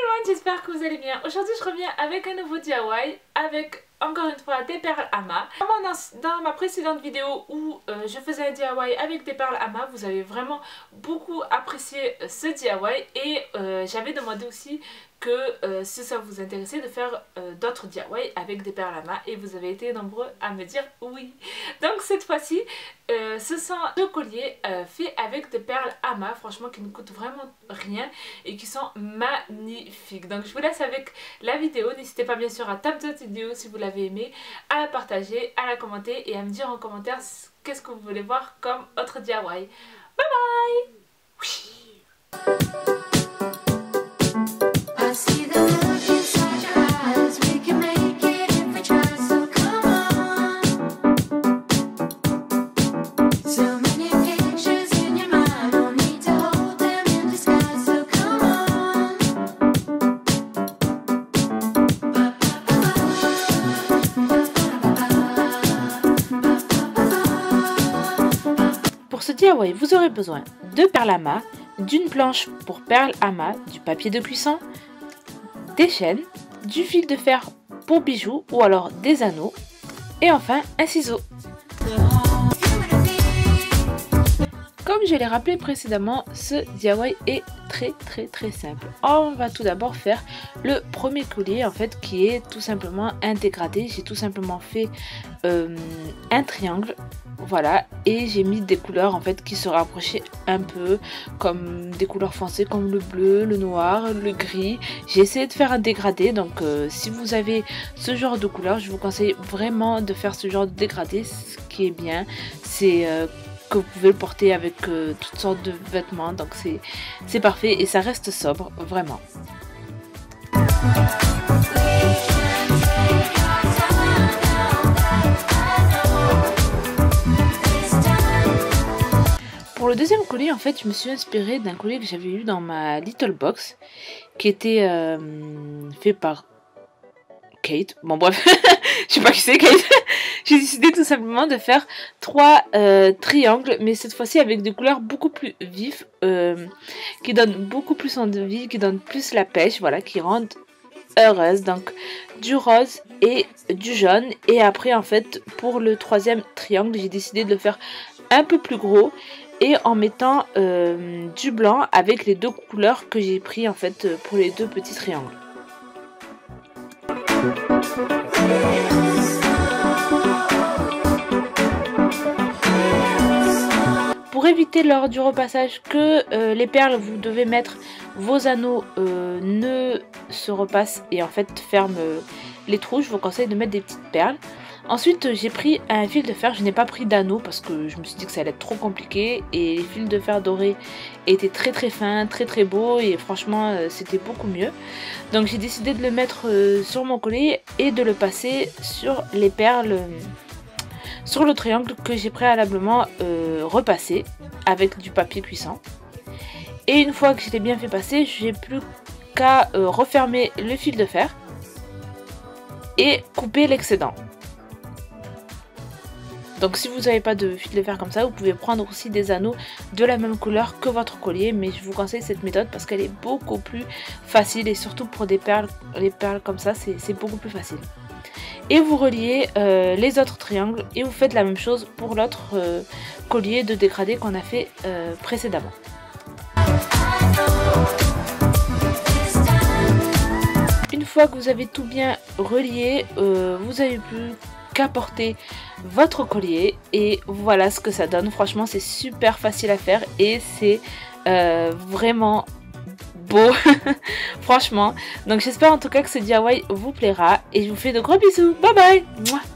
monde, j'espère que vous allez bien. Aujourd'hui je reviens avec un nouveau DIY avec encore une fois des perles Ama. Dans ma précédente vidéo où je faisais un DIY avec des perles Ama, vous avez vraiment beaucoup apprécié ce DIY et j'avais demandé aussi que si ça vous intéressait de faire d'autres DIY avec des perles Ama et vous avez été nombreux à me dire oui. Donc cette fois-ci ce sont deux colliers faits avec des perles Ama, franchement qui ne coûtent vraiment rien et qui sont magnifiques. Donc je vous laisse avec la vidéo, n'hésitez pas bien sûr à taper cette vidéo si vous l'avez aimée, à la partager, à la commenter et à me dire en commentaire qu'est-ce que vous voulez voir comme autre DIY. Bye bye. Pour ce DIY, vous aurez besoin de perles Ama, d'une planche pour perles Ama, du papier de cuisson, des chaînes, du fil de fer pour bijoux ou alors des anneaux et enfin un ciseau. Comme je l'ai rappelé précédemment, ce DIY est très simple. On va tout d'abord faire le premier collier en fait qui est tout simplement un dégradé. J'ai tout simplement fait un triangle, voilà, et j'ai mis des couleurs en fait qui se rapprochaient un peu, comme des couleurs foncées comme le bleu, le noir, le gris. J'ai essayé de faire un dégradé, donc si vous avez ce genre de couleurs, je vous conseille vraiment de faire ce genre de dégradé. Ce qui est bien, c'est que vous pouvez le porter avec toutes sortes de vêtements, donc c'est parfait et ça reste sobre, vraiment. Pour le deuxième collier, en fait, je me suis inspirée d'un collier que j'avais eu dans ma Little Box, qui était fait par Kate. Bon bref, je sais pas qui c'est Kate. J'ai décidé tout simplement de faire 3 triangles, mais cette fois-ci avec des couleurs beaucoup plus vives, qui donnent beaucoup plus envie, qui donnent plus la pêche, voilà, qui rendent heureuse. Donc du rose et du jaune. Et après en fait pour le troisième triangle, j'ai décidé de le faire un peu plus gros et en mettant du blanc avec les deux couleurs que j'ai pris en fait pour les deux petits triangles. Pour éviter lors du repassage que les perles, vous devez mettre vos anneaux ne se repassent et en fait ferment les trous, je vous conseille de mettre des petites perles. Ensuite j'ai pris un fil de fer, je n'ai pas pris d'anneau parce que je me suis dit que ça allait être trop compliqué et les fils de fer dorés étaient très fins, très beaux et franchement c'était beaucoup mieux. Donc j'ai décidé de le mettre sur mon collier et de le passer sur les perles, sur le triangle que j'ai préalablement repassé avec du papier cuisson. Et une fois que je l'ai bien fait passer, j'ai plus qu'à refermer le fil de fer et couper l'excédent. Donc si vous n'avez pas de fil de fer comme ça, vous pouvez prendre aussi des anneaux de la même couleur que votre collier, mais je vous conseille cette méthode parce qu'elle est beaucoup plus facile et surtout pour des perles, les perles comme ça, c'est beaucoup plus facile. Et vous reliez les autres triangles et vous faites la même chose pour l'autre collier de dégradé qu'on a fait précédemment. Une fois que vous avez tout bien relié, vous avez plus qu'à porter votre collier et voilà ce que ça donne. Franchement c'est super facile à faire et c'est vraiment beau franchement. Donc j'espère en tout cas que ce DIY vous plaira et je vous fais de gros bisous. Bye bye. Mouah.